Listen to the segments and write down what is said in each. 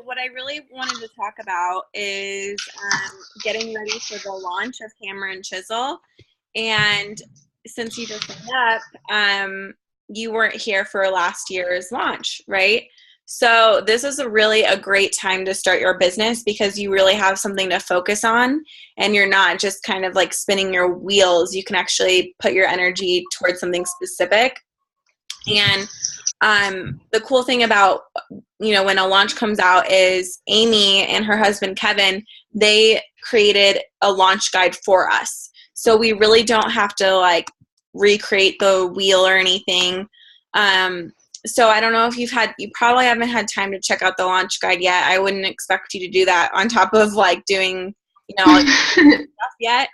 So what I really wanted to talk about is getting ready for the launch of Hammer and Chisel. And since you just signed up, you weren't here for last year's launch, right? So this is a great time to start your business because you really have something to focus on and you're not just kind of like spinning your wheels. You can actually put your energy towards something specific. And the cool thing about, when a launch comes out is Amy and her husband, Kevin, they created a launch guide for us. So we really don't have to like recreate the wheel or anything. So I don't know if you probably haven't had time to check out the launch guide yet. I wouldn't expect you to do that on top of like doing, all stuff yet.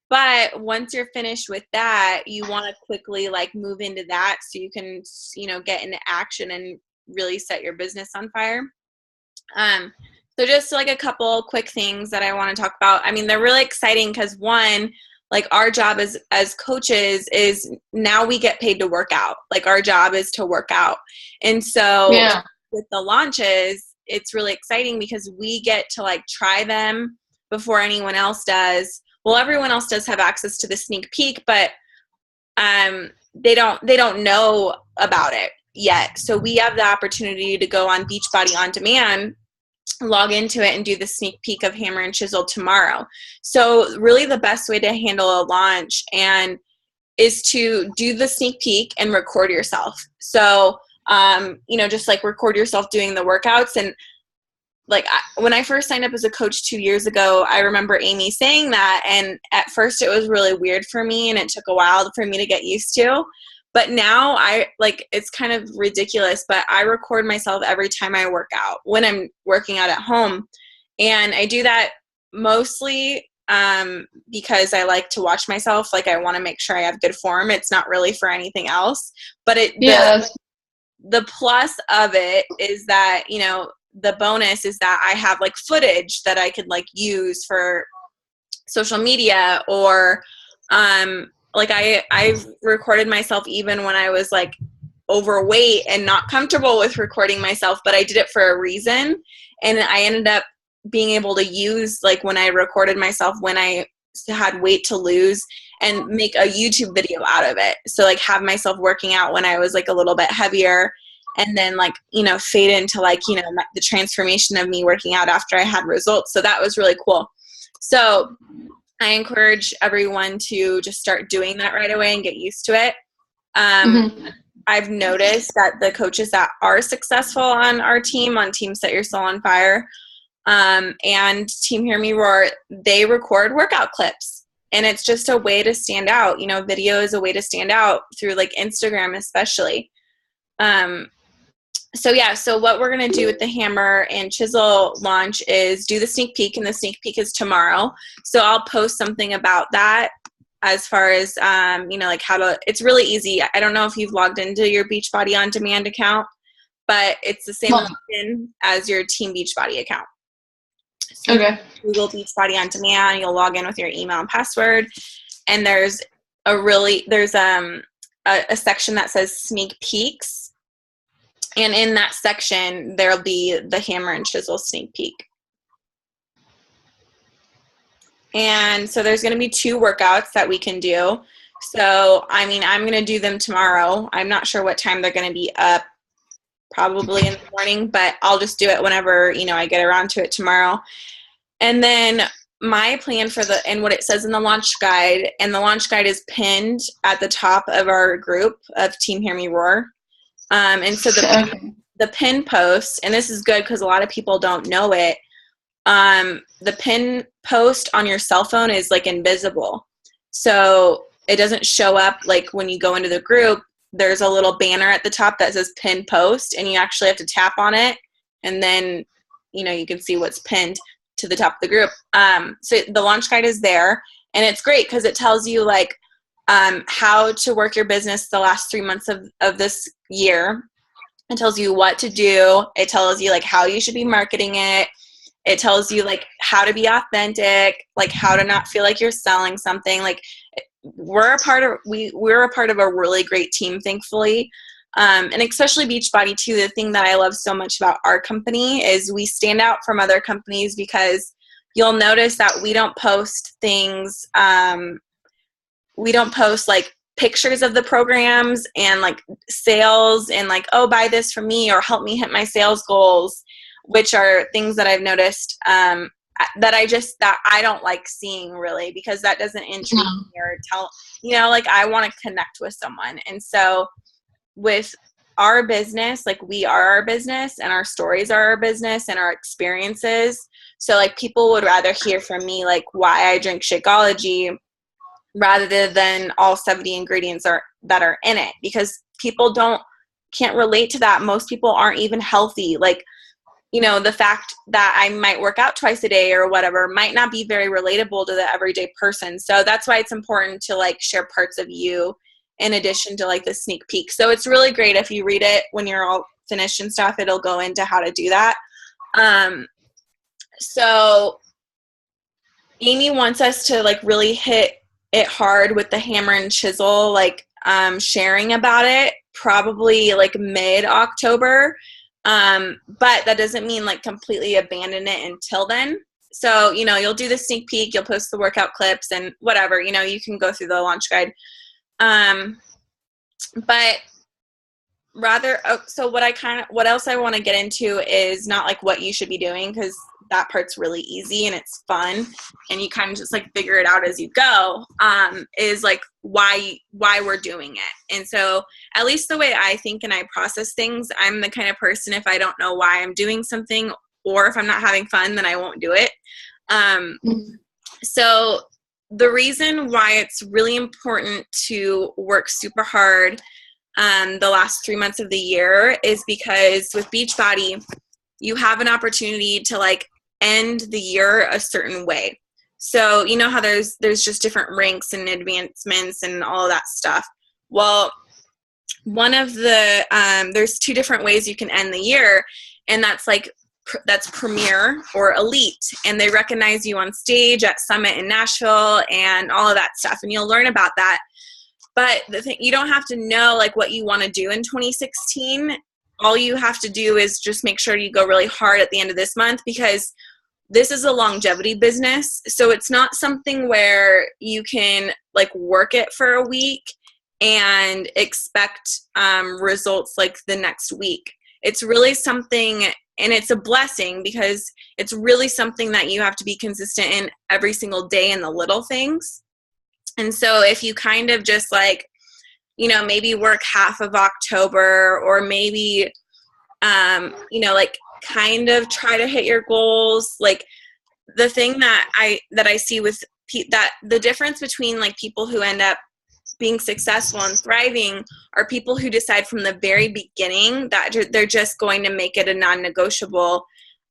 But once you're finished with that, you want to quickly like move into that so you can, get into action and really set your business on fire. So just like a couple quick things that I want to talk about. I mean, they're really exciting because one, like our job as coaches is now we get paid to work out. Like our job is to work out. And so with the launches, it's really exciting because we get to like try them before anyone else does. Well, everyone else does have access to the sneak peek, but they don't know about it yet. So we have the opportunity to go on Beachbody on demand, log into it, and do the sneak peek of Hammer and Chisel tomorrow. So really the best way to handle a launch is to do the sneak peek and record yourself. So, just like record yourself doing the workouts. And like when I first signed up as a coach 2 years ago, I remember Amy saying that. And at first it was really weird for me and it took a while for me to get used to. But now it's kind of ridiculous, but I record myself every time I work out when I'm working out at home. And I do that mostly because I like to watch myself. Like I want to make sure I have good form. It's not really for anything else. But the plus of it is that, the bonus is that I have like footage that I could like use for social media or like I've recorded myself even when I was like overweight and not comfortable with recording myself, but I did it for a reason. And I ended up being able to use like when I recorded myself when I had weight to lose and make a YouTube video out of it. So like have myself working out when I was like a little bit heavier and then like, fade into like, the transformation of me working out after I had results. So that was really cool. So I encourage everyone to just start doing that right away and get used to it. I've noticed that the coaches that are successful on our team, on Team Set Your Soul on Fire, and Team Hear Me Roar, they record workout clips. And it's just a way to stand out. Video is a way to stand out through like Instagram especially. So what we're going to do with the Hammer and Chisel launch is do the sneak peek, and the sneak peek is tomorrow. So I'll post something about that as far as, like how to, it's really easy. I don't know if you've logged into your Beachbody On Demand account, but it's the same login as your Team Beachbody account. So Google Beachbody On Demand, you'll log in with your email and password. And there's a section that says sneak peeks. And in that section, there'll be the Hammer and Chisel sneak peek. And so there's going to be 2 workouts that we can do. So, I'm going to do them tomorrow. I'm not sure what time they're going to be up, probably in the morning, but I'll just do it whenever, I get around to it tomorrow. And then my plan and what it says in the launch guide, and the launch guide is pinned at the top of our group of Team Hear Me Roar. And so the pin post, and this is good because a lot of people don't know it, the pin post on your cell phone is like invisible. So it doesn't show up like when you go into the group. There's a little banner at the top that says pin post, and you actually have to tap on it. And then, you can see what's pinned to the top of the group. So the launch guide is there, and it's great because it tells you like, how to work your business the last 3 months of this year. It tells you what to do. It tells you like how you should be marketing it. It tells you like how to be authentic, like how to not feel like you're selling something. Like we're a part of a really great team, thankfully. And especially Beachbody too. The thing that I love so much about our company is we stand out from other companies because you'll notice that we don't post things. We don't post like pictures of the programs and like sales and like, oh, buy this from me or help me hit my sales goals, which are things that I've noticed that I don't like seeing really, because that doesn't intrigue me or tell, like I want to connect with someone. And so with our business, like we are our business and our stories are our business and our experiences. So like people would rather hear from me like why I drink Shakeology rather than all 70 ingredients that are in it, because people can't relate to that. Most people aren't even healthy. Like, the fact that I might work out twice a day or whatever might not be very relatable to the everyday person. So that's why it's important to like share parts of you in addition to like the sneak peek. So it's really great if you read it when you're all finished and stuff, it'll go into how to do that. So Amy wants us to like really hit it hard with the hammer and chisel, like sharing about it probably like mid-October. But that doesn't mean like completely abandon it until then. So, you'll do the sneak peek, you'll post the workout clips and whatever, you can go through the launch guide. But rather, so what else I want to get into is not like what you should be doing, because that part's really easy and it's fun and you kind of just like figure it out as you go, is like why we're doing it. And so at least the way I think and I process things, I'm the kind of person, if I don't know why I'm doing something or if I'm not having fun, then I won't do it. So the reason why it's really important to work super hard the last 3 months of the year is because with Beachbody, you have an opportunity to like end the year a certain way. So how there's just different ranks and advancements and all of that stuff. Well, one of the there's 2 different ways you can end the year, and that's premier or elite, and they recognize you on stage at Summit in Nashville and all of that stuff, and you'll learn about that. But the thing, you don't have to know like what you want to do in 2016. All you have to do is just make sure you go really hard at the end of this month, because this is a longevity business. So it's not something where you can like work it for a week and expect results like the next week. It's really something, and it's a blessing because it's really something that you have to be consistent in every single day in the little things. And so if you kind of just like, maybe work half of October, or maybe, like kind of try to hit your goals. Like the thing that I see with that the difference between like people who end up being successful and thriving are people who decide from the very beginning that they're just going to make it a non-negotiable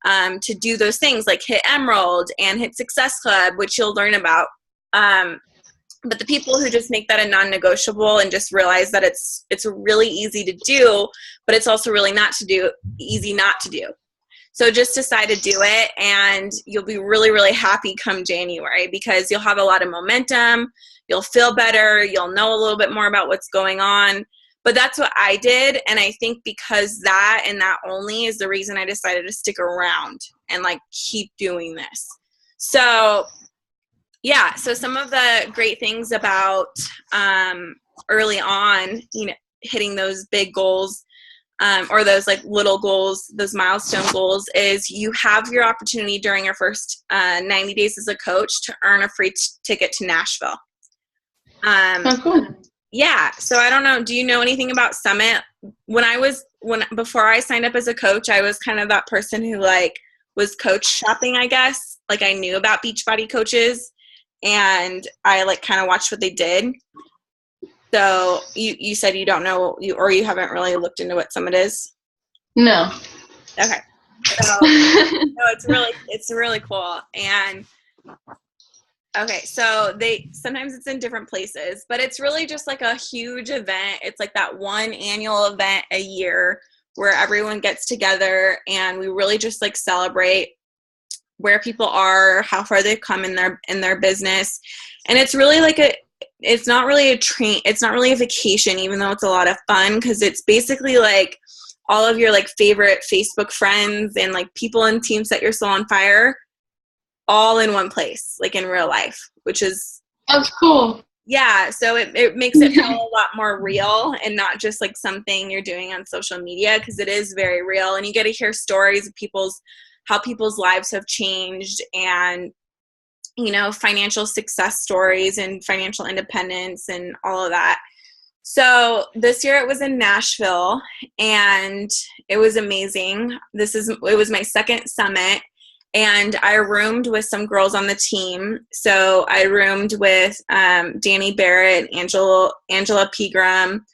to do those things, like hit Emerald and hit Success Club, which you'll learn about. But the people who just make that a non-negotiable and just realize that it's really easy to do, but it's also really easy not to do. So just decide to do it, and you'll be really, really happy come January, because you'll have a lot of momentum. You'll feel better. You'll know a little bit more about what's going on. But that's what I did. And I think because that and that only is the reason I decided to stick around and like keep doing this. So yeah, so some of the great things about early on, hitting those big goals or those like little goals, those milestone goals, is you have your opportunity during your first 90 days as a coach to earn a free ticket to Nashville. Cool. Yeah, so I don't know, do you know anything about Summit? Before I signed up as a coach, I was kind of that person who like was coach shopping, I guess. Like I knew about Beachbody coaches, and I like kind of watched what they did. So you said you don't know, you haven't really looked into what Summit is? No. Okay. So no, it's really cool. And okay, so sometimes it's in different places, but it's really just like a huge event. It's like that one annual event a year where everyone gets together and we really just like celebrate where people are, how far they've come in their business. And it's really like it's not really it's not really a vacation, even though it's a lot of fun, because it's basically like all of your like favorite Facebook friends and like people in Team Set Your Soul on Fire all in one place, like in real life, which is, that's cool. yeah. So it makes it feel a lot more real and not just like something you're doing on social media, because it is very real, and you get to hear stories of how people's lives have changed, and you know, financial success stories and financial independence and all of that. So this year it was in Nashville, and it was amazing. It was my second summit, and I roomed with some girls on the team. So I roomed with Danny Barrett, Angela Pegram,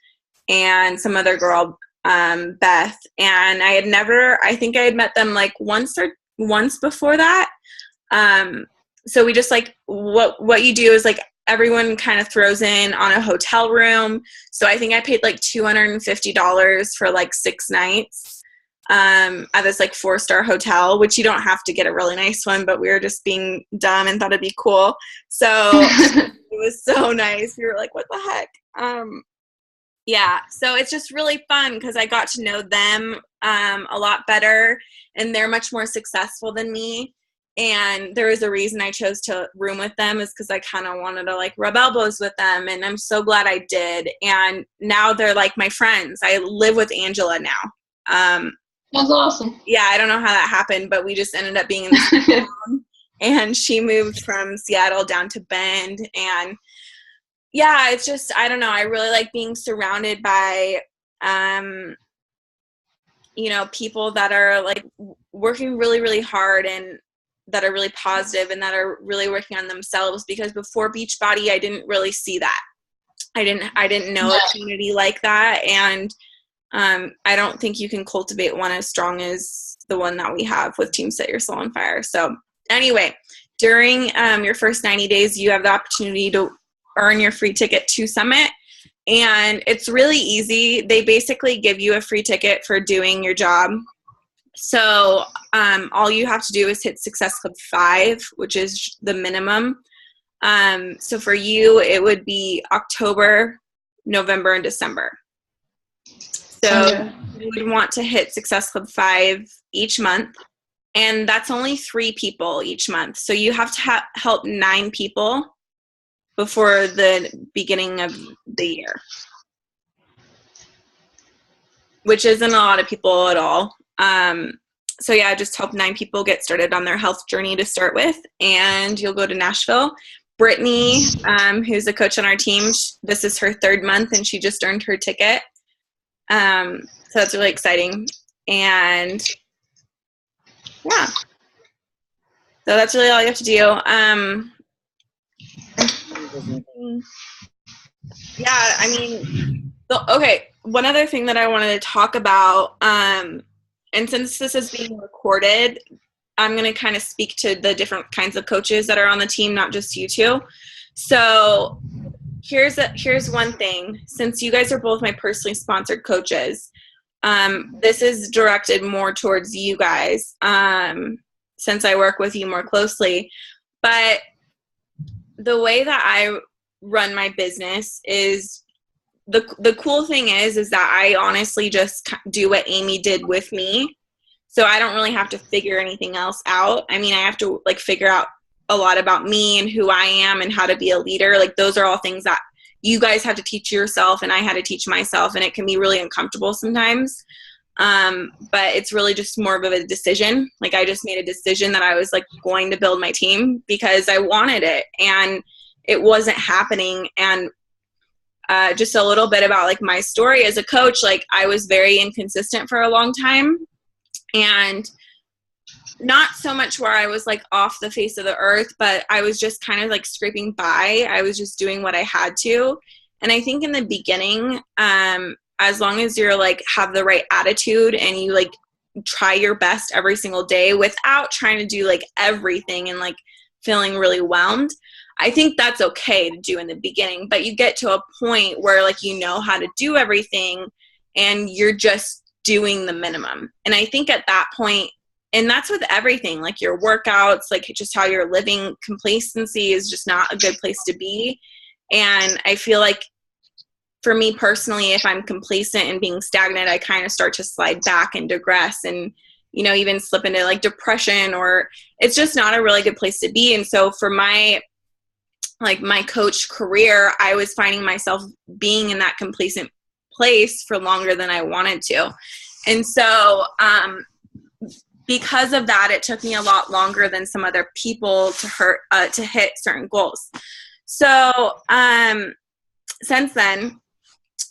and some other girl, Beth. And I think I had met them like once before that. So we just like, what you do is like everyone kind of throws in on a hotel room. So I think I paid like $250 for like 6 nights at this like 4-star hotel, which you don't have to get a really nice one, but we were just being dumb and thought it'd be cool. So it was so nice. We were like, what the heck? Yeah, so it's just really fun because I got to know them a lot better, and they're much more successful than me. And there was a reason I chose to room with them, is because I kind of wanted to like rub elbows with them, and I'm so glad I did. And now they're like my friends. I live with Angela now. That's awesome. Yeah, I don't know how that happened, but we just ended up being in the same town, and she moved from Seattle down to Bend, and yeah, it's just, I don't know, I really like being surrounded by you know, people that are like working really, really hard, and that are really positive, and that are really working on themselves, because before Beachbody, I didn't really see that. I didn't know a community like that. And I don't think you can cultivate one as strong as the one that we have with Team Set Your Soul on Fire. So anyway, during your first 90 days, you have the opportunity to earn your free ticket to Summit. And it's really easy. They basically give you a free ticket for doing your job. So all you have to do is hit Success Club 5, which is the minimum. So for you, it would be October, November, and December. So you would want to hit Success Club 5 each month. And that's only 3 people each month. So you have to help 9 people before the beginning of the year, which isn't a lot of people at all. So yeah, just help 9 people get started on their health journey to start with, and you'll go to Nashville. Brittany, who's a coach on our team, this is her 3rd month, and she just earned her ticket. So that's really exciting. And yeah, so that's really all you have to do. Yeah, I mean, okay, one other thing that I wanted to talk about, and since this is being recorded, I'm going to kind of speak to the different kinds of coaches that are on the team, not just you two. So here's one thing. Since you guys are both my personally sponsored coaches, this is directed more towards you guys, since I work with you more closely. But the way that I run my business is, the cool thing is that I honestly just do what Amy did with me. So I don't really have to figure anything else out. I mean, I have to like figure out a lot about me and who I am and how to be a leader. Like those are all things that you guys have to teach yourself, and I had to teach myself, and it can be really uncomfortable sometimes. But it's really just more of a decision. Like I just made a decision that I was like going to build my team because I wanted it, and it wasn't happening. And just a little bit about like my story as a coach, like I was very inconsistent for a long time, and not so much where I was like off the face of the earth, but I was just kind of like scraping by. I was just doing what I had to. And I think in the beginning, as long as you're like have the right attitude and you like try your best every single day without trying to do like everything and like feeling really whelmed, I think that's okay to do in the beginning. But you get to a point where like you know how to do everything and you're just doing the minimum. And I think at that point, and that's with everything, like your workouts, like just how you're living, complacency is just not a good place to be. And I feel like for me personally, if I'm complacent and being stagnant, I kind of start to slide back and digress and, you know, even slip into like depression, or it's just not a really good place to be. And so for my coach career, I was finding myself being in that complacent place for longer than I wanted to. And so, because of that, it took me a lot longer than some other people to hit certain goals. So, since then,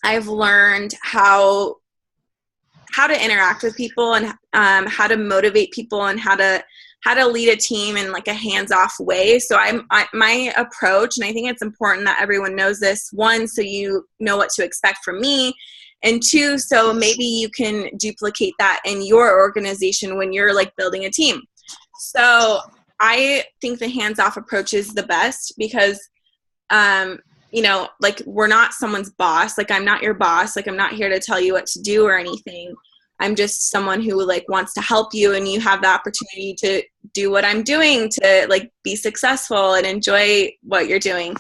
I've learned how to interact with people and how to motivate people and how to lead a team in like a hands-off way. So my approach, and I think it's important that everyone knows this, one, so you know what to expect from me, and two, so maybe you can duplicate that in your organization when you're like building a team. So I think the hands-off approach is the best because you know, like we're not someone's boss. Like I'm not your boss. Like I'm not here to tell you what to do or anything. I'm just someone who like wants to help you, and you have the opportunity to do what I'm doing to like be successful and enjoy what you're doing.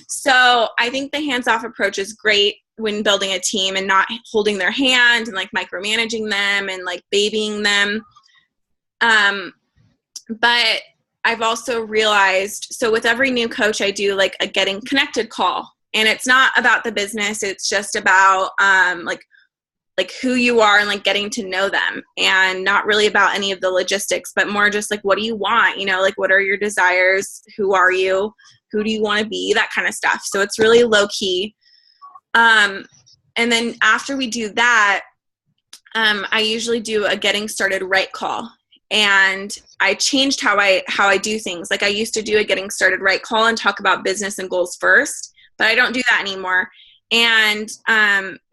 So I think the hands-off approach is great when building a team and not holding their hand and like micromanaging them and like babying them. But I've also realized, so with every new coach, I do like a getting connected call, and it's not about the business. It's just about like who you are and like getting to know them, and not really about any of the logistics, but more just like, what do you want? You know, like what are your desires? Who are you? Who do you want to be? That kind of stuff. So it's really low key. And then after we do that, I usually do a getting started right call. And I changed how I do things. Like I used to do a getting started right call and talk about business and goals first, but I don't do that anymore. And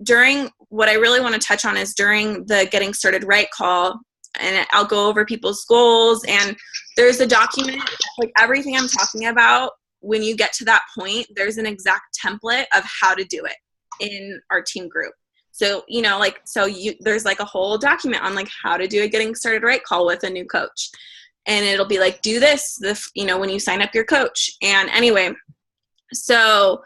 during what I really want to touch on is during the getting started right call, and I'll go over people's goals, and there's a document, like everything I'm talking about, when you get to that point, there's an exact template of how to do it in our team group. So, you know, like, there's like a whole document on like how to do a getting started right call with a new coach. And it'll be like, do this, you know, when you sign up your coach. And anyway, so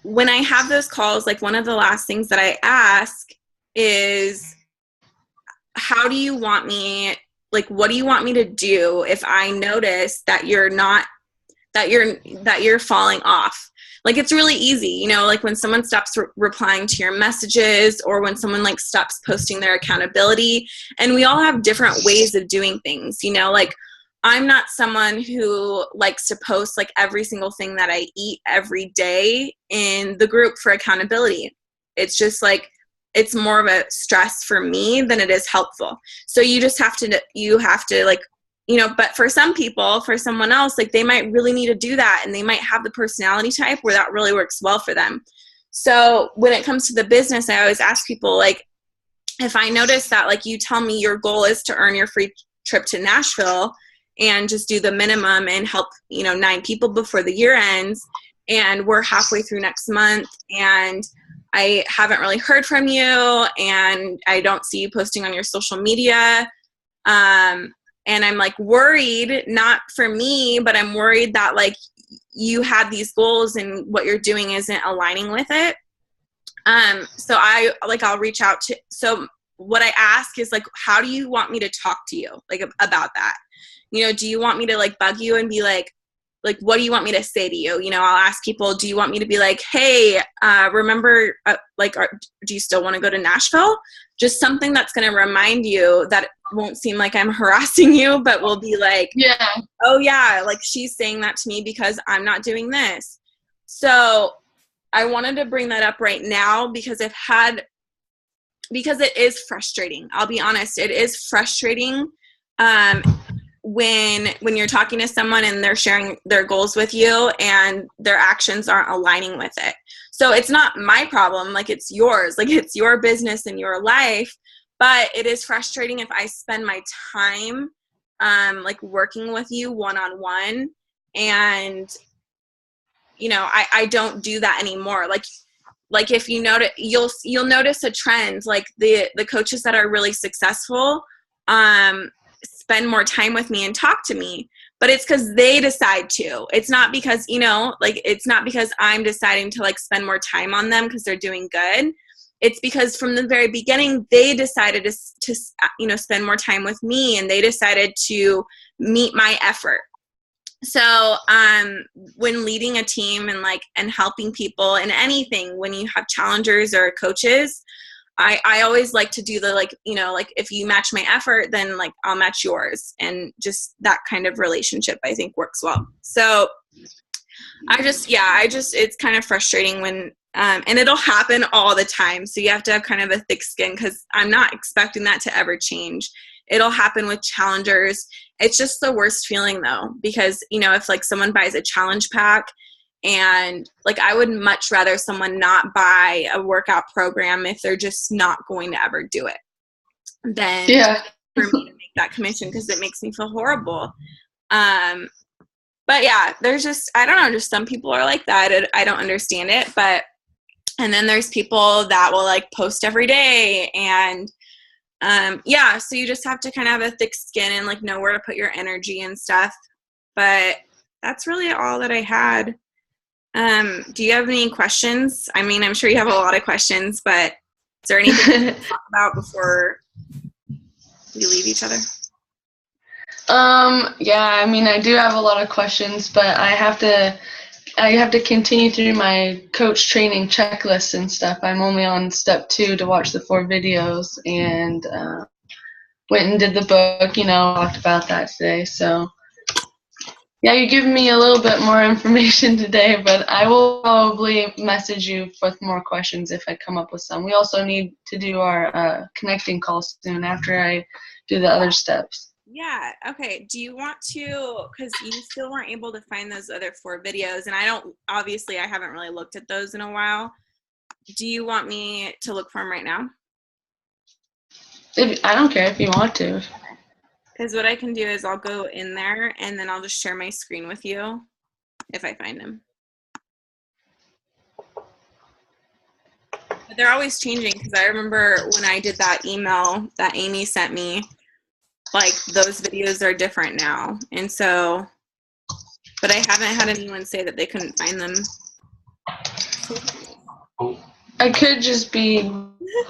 when I have those calls, like one of the last things that I ask is, how do you want me, like, what do you want me to do if I notice that you're falling off? Like, it's really easy, you know, like when someone stops replying to your messages, or when someone like stops posting their accountability, and we all have different ways of doing things, you know, like I'm not someone who likes to post like every single thing that I eat every day in the group for accountability. It's just like, it's more of a stress for me than it is helpful. So you have to like, you know, but for some people, for someone else, like they might really need to do that, and they might have the personality type where that really works well for them. So when it comes to the business, I always ask people, like, if I notice that like you tell me your goal is to earn your free trip to Nashville and just do the minimum and help, you know, 9 people before the year ends, and we're halfway through next month and I haven't really heard from you, and I don't see you posting on your social media, and I'm like worried, not for me, but I'm worried that like you had these goals and what you're doing isn't aligning with it. So I'll reach out to, so what I ask is like, how do you want me to talk to you? Like about that, you know, do you want me to like bug you and be like, what do you want me to say to you? You know, I'll ask people, do you want me to be like, hey, remember, do you still want to go to Nashville? Just something that's going to remind you, that it won't seem like I'm harassing you, but will be like, Yeah. oh yeah, like she's saying that to me because I'm not doing this. So I wanted to bring that up right now because it is frustrating. I'll be honest. It is frustrating. When you're talking to someone and they're sharing their goals with you and their actions aren't aligning with it. So it's not my problem, like it's yours, like it's your business and your life, but it is frustrating if I spend my time like working with you one-on-one, and you know, I don't do that anymore. Like if you notice, you'll notice a trend, like the coaches that are really successful spend more time with me and talk to me. but it's because they decide to. It's not because, like, it's not because I'm deciding to like spend more time on them because they're doing good. It's because from the very beginning, they decided to spend more time with me, and they decided to meet my effort. So when leading a team and helping people in anything, when you have challengers or coaches, I always like to do the like if you match my effort, then like I'll match yours, and just that kind of relationship I think works well. So it's kind of frustrating when and it'll happen all the time. So you have to have kind of a thick skin, because I'm not expecting that to ever change. It'll happen with challengers. It's just the worst feeling though, because if like someone buys a challenge pack, and like I would much rather someone not buy a workout program if they're just not going to ever do it than for me to make that commission, because it makes me feel horrible. But yeah, there's just, I don't know, just some people are like that. I don't understand it. And then there's people that will like post every day, and so you just have to kind of have a thick skin and like know where to put your energy and stuff. But that's really all that I had. Do you have any questions? I mean, I'm sure you have a lot of questions, but is there anything to talk about before we leave each other? Yeah, I mean, I do have a lot of questions, but I have to continue through my coach training checklist and stuff. I'm only on step 2 to watch the 4 videos, and went and did the book, talked about that today. So yeah, you give me a little bit more information today, but I will probably message you with more questions if I come up with some. We also need to do our connecting call soon after I do the other steps. Yeah. Okay. Do you want to, because you still weren't able to find those other 4 videos, and I haven't really looked at those in a while. Do you want me to look for them right now? I don't care if you want to. Because what I can do is I'll go in there, and then I'll just share my screen with you if I find them. But they're always changing, because I remember when I did that email that Amy sent me, like those videos are different now. And so, but I haven't had anyone say that they couldn't find them. I could just be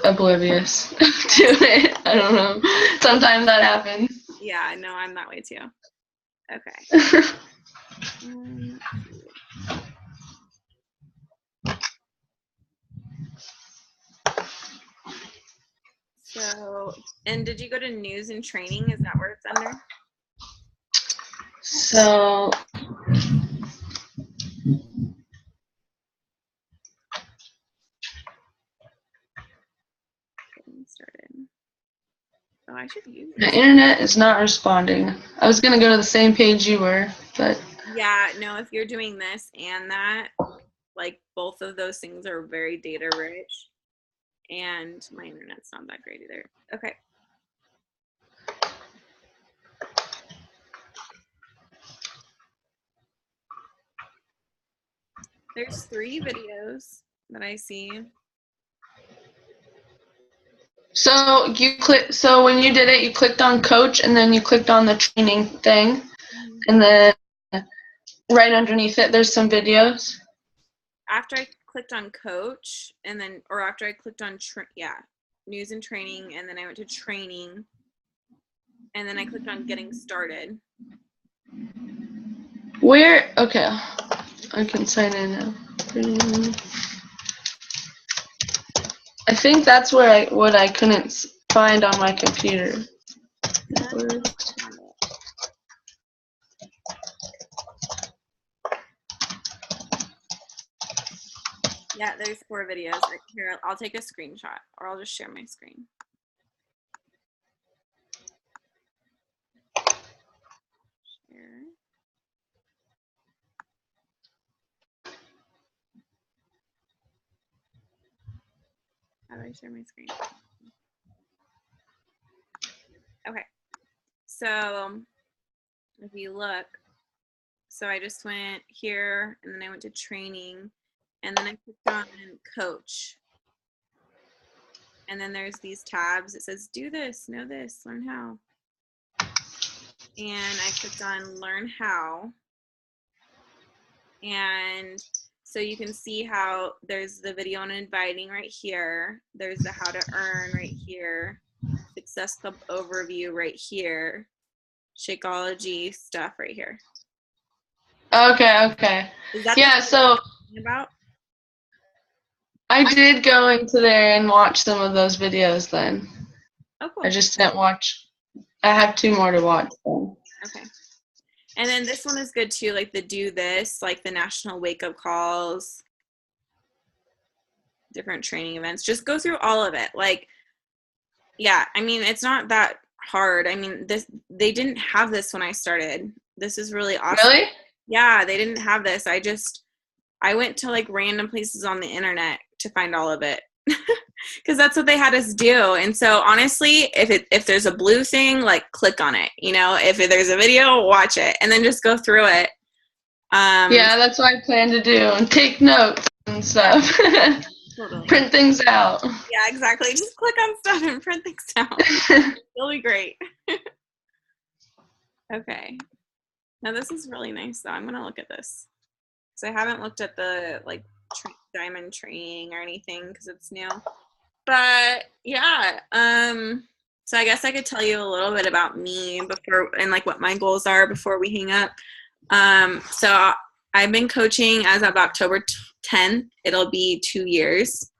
oblivious to it. I don't know. Sometimes that happens. Yeah, no, I'm that way too. Okay. So, and did you go to news and training? Is that where it's under? So Getting started. Oh, I should use the this. internet is not responding. I was gonna go to the same page you were, but Yeah, no, if you're doing this and that, like both of those things are very data rich, and my internet's not that great either. Okay. There's 3 videos that I see. so when you did it, you clicked on coach, and then you clicked on the training thing, and then right underneath it there's some videos. After I clicked on coach, and then, or after I clicked on news and training, and then I went to training, and then I clicked on getting started. Where? Okay, I can sign in now. I think that's what I couldn't find on my computer. Yeah, there's 4 videos right here. I'll take a screenshot, or I'll just share my screen. Share. How do I share my screen? Okay. So if you look, so I just went here, and then I went to training, and then I clicked on coach. And then there's these tabs. It says, do this, know this, learn how. and I clicked on learn how, and so you can see how there's the video on inviting right here, there's the how to earn right here, Success Club overview right here, Shakeology stuff right here. Okay. Is that Yeah, so about? I did go into there and watch some of those videos then. Oh, cool. I just didn't watch. I have 2 more to watch then. Okay. And then this one is good too, like the do this, like the national wake up calls, different training events. Just go through all of it. Like, yeah, I mean, it's not that hard. I mean, they didn't have this when I started. This is really awesome. Really? Yeah, they didn't have this. I went to like random places on the internet to find all of it. Because that's what they had us do. And so honestly, if there's a blue thing, like click on it. You know, if there's a video, watch it, and then just go through it. Yeah, that's what I plan to do, and take notes and stuff. Yeah, totally. Print things out. Yeah, exactly. Just click on stuff and print things out. It'll be great. Okay. Now this is really nice though. I'm gonna look at this. So I haven't looked at the like diamond training or anything because it's new. But yeah, so I guess I could tell you a little bit about me before and like what my goals are before we hang up. So I've been coaching as of October 10th. It'll be 2 years.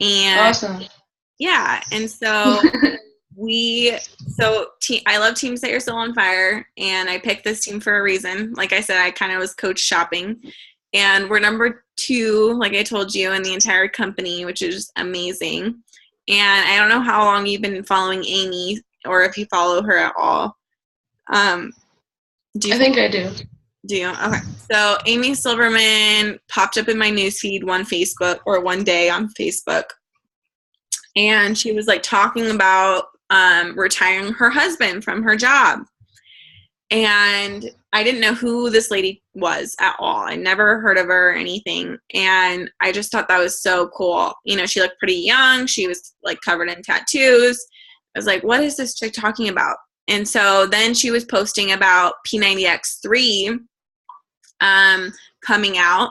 And Awesome. yeah, and so I love Teams That You're Still on Fire, and I picked this team for a reason. Like I said, I kind of was coach shopping, and we're number 2, like I told you, in the entire company, which is amazing. And I don't know how long you've been following Amy, or if you follow her at all. I think I do. Do you? Okay. So Amy Silverman popped up in my newsfeed one day on Facebook, and she was like talking about retiring her husband from her job. And I didn't know who this lady was at all. I never heard of her or anything. And I just thought that was so cool. You know, she looked pretty young. She was like covered in tattoos. I was like, what is this chick talking about? And so then she was posting about P90X3 coming out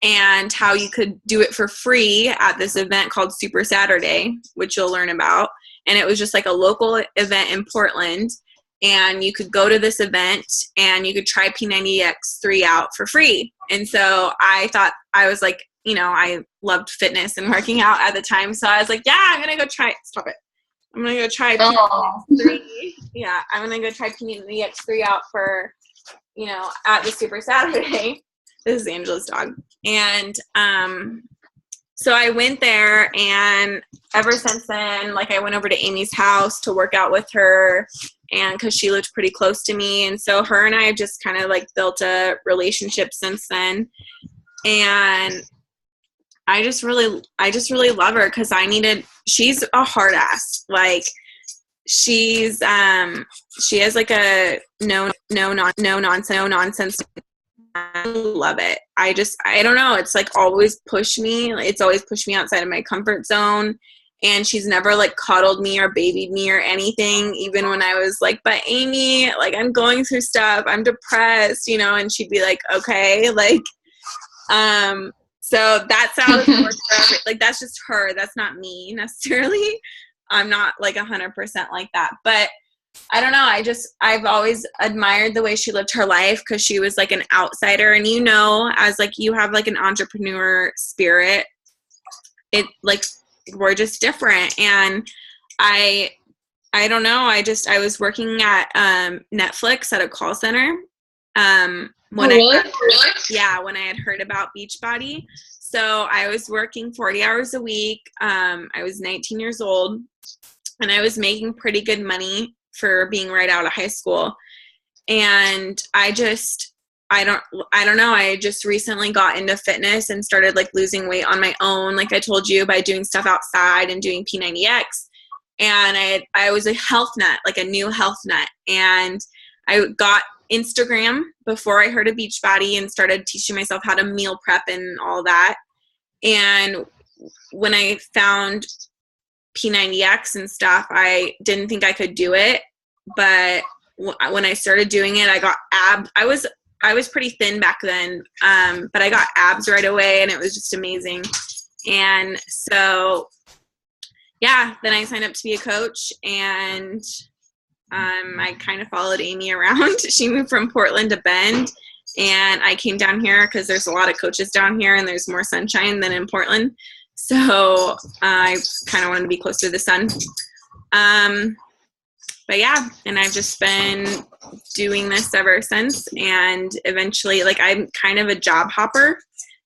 and how you could do it for free at this event called Super Saturday, which you'll learn about. And it was just like a local event in Portland. And you could go to this event and you could try P90X3 out for free. And so I thought, I was like, you know, I loved fitness and working out at the time. So I was like, yeah, I'm going to go try, stop it. I'm going to go try P90X3. Yeah, I'm going to go try P90X3 out for, you know, at the Super Saturday. This is Angela's dog. And so I went there, and ever since then, like I went over to Amy's house to work out with her, and because she lived pretty close to me. And so her and I have just kind of like built a relationship since then. And I just really love her because she's a hard ass. Like she has like a no nonsense. I love it. I don't know. It's like always pushed me. It's always pushed me outside of my comfort zone. And she's never like coddled me or babied me or anything, even when I was like, but Amy, like I'm going through stuff. I'm depressed, you know, and she'd be like, okay, like, so that's how it works for like, that's just her. That's not me necessarily. I'm not like 100% like that, but I don't know. I've always admired the way she lived her life because she was like an outsider. And, you know, as like you have like an entrepreneur spirit, it like we're just different. And I don't know. I was working at Netflix at a call center. When I had heard about Beachbody. So I was working 40 hours a week. I was 19 years old, and I was making pretty good money for being right out of high school. And I don't know. I just recently got into fitness and started like losing weight on my own. Like I told you, by doing stuff outside and doing P90X. And I was a health nut, like a new health nut. And I got Instagram before I heard of Beachbody and started teaching myself how to meal prep and all that. And when I found P90X and stuff, I didn't think I could do it, but when I started doing it, I got abs. I was pretty thin back then, but I got abs right away, and it was just amazing. And so, yeah, then I signed up to be a coach, and I kind of followed Amy around. She moved from Portland to Bend, and I came down here because there's a lot of coaches down here, and there's more sunshine than in Portland. So I kind of wanted to be close to the sun. But yeah, and I've just been doing this ever since. And eventually, like, I'm kind of a job hopper.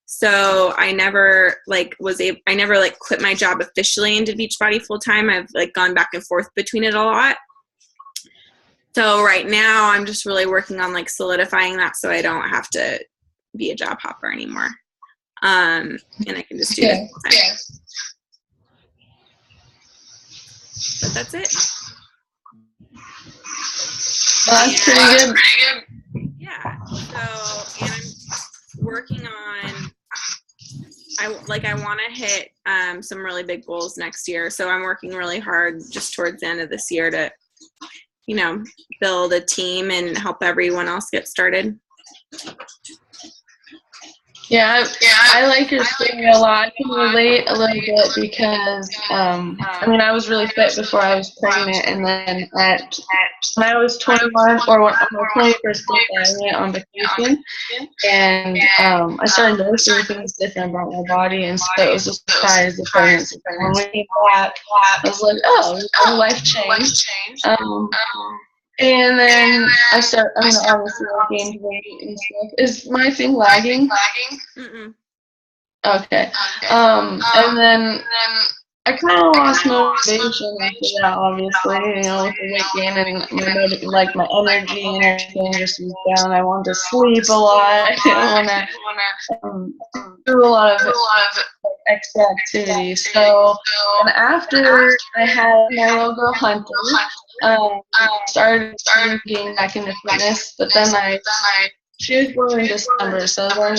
So I never quit my job officially and did Beachbody full time. I've like gone back and forth between it a lot. So right now I'm just really working on like solidifying that so I don't have to be a job hopper anymore. And I can just do it full time. But that's it. That's pretty good. Yeah. So, and I'm working on, I want to hit some really big goals next year. So I'm working really hard just towards the end of this year to, build a team and help everyone else get started. Yeah, I like your story a lot. I can relate a little bit because, I was really fit before I was pregnant, and then when I was 21, or when on my 21st birthday, I went on vacation, and I started noticing things different about my body, and so it was a surprise, the pregnancy. When we came back, I was like, oh, life changed. And then obviously I gained weight and stuff. Is my thing lagging? Mm-mm. Okay. And then I kind of lost motivation after that, obviously, with the weight gain and my energy and everything just was down. I wanted to sleep a lot. I didn't want to do a lot of extra activities. So, and after I had my little girl Hunter, started getting back into fitness, but then she was born in December, so then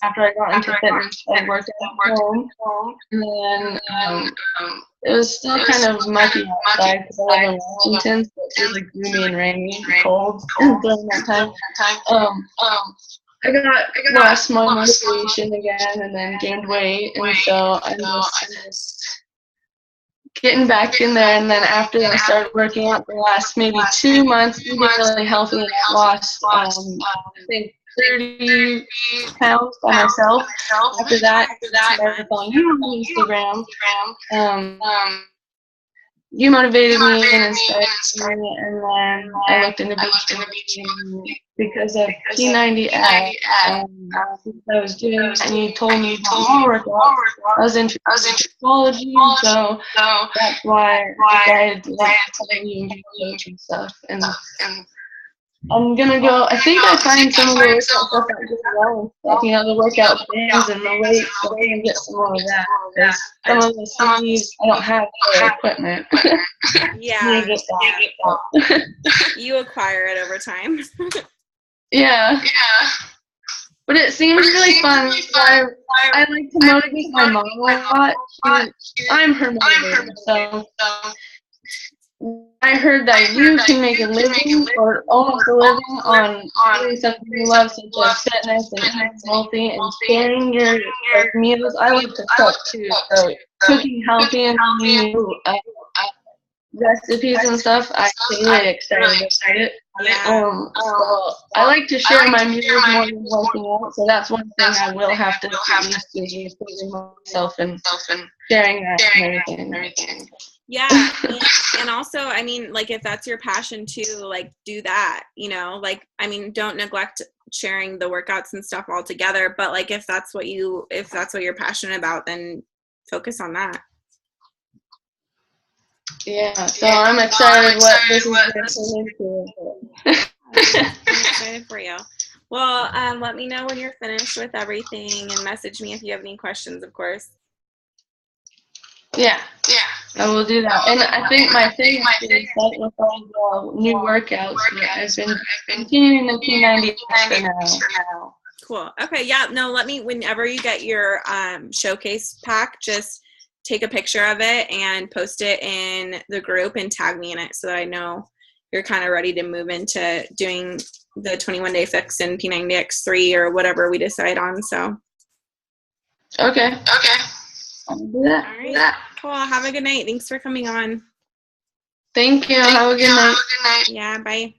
after I got into fitness, I worked at home, and then it was still kind of mucky outside because I live in Washington, so it was like gloomy and rainy and cold during that time. I lost my motivation again and then gained weight, and so I'm just getting back in there. And then after that, I started working out the last maybe 2 months, eating really healthy, and I lost, I think, 30 pounds by myself. After that, I started following you on Instagram. You motivated me and inspired me, and then I looked into beachbody because of P90 ad. I was doing that, and you told me about more workout. I was interested in psychology, so that's why I decided to follow you and coach and stuff. And I'm gonna go. I think I find some of the workout stuff out really well, and stuff, the workout bands and the weights. So I'm gonna get some more of that. Because some of the CDs, I don't have the equipment. Yeah. You acquire it over time. Yeah. But it seems really fun. I like to motivate my mom a lot. I'm her motivator, so I heard that you can make a living or almost a living on doing something you love, such as fitness and eating healthy and sharing your meals. I like to cook too, so cooking healthy and new recipes and stuff, I get really excited about it. So I like to share my meals more than working out, so that's one thing I will have to get used to, is putting myself and sharing that and everything. Yeah, and also, if that's your passion too, do that, don't neglect sharing the workouts and stuff altogether, but if that's what you're passionate about, then focus on that. Yeah, so I'm excited what this is going to turn into. I'm excited for you. Well, let me know when you're finished with everything, and message me if you have any questions, of course. Yeah, I will do that. And I think my thing is with all the new workouts, I've been continuing the P90 for now. Cool. Okay, yeah, no, whenever you get your showcase pack, just take a picture of it and post it in the group and tag me in it so that I know you're kind of ready to move into doing the 21-day fix and P90X3 or whatever we decide on. So. Okay. I'll do that. All right. Cool. Have a good night. Thanks for coming on. Thank you. Have a good night. Yeah. Bye.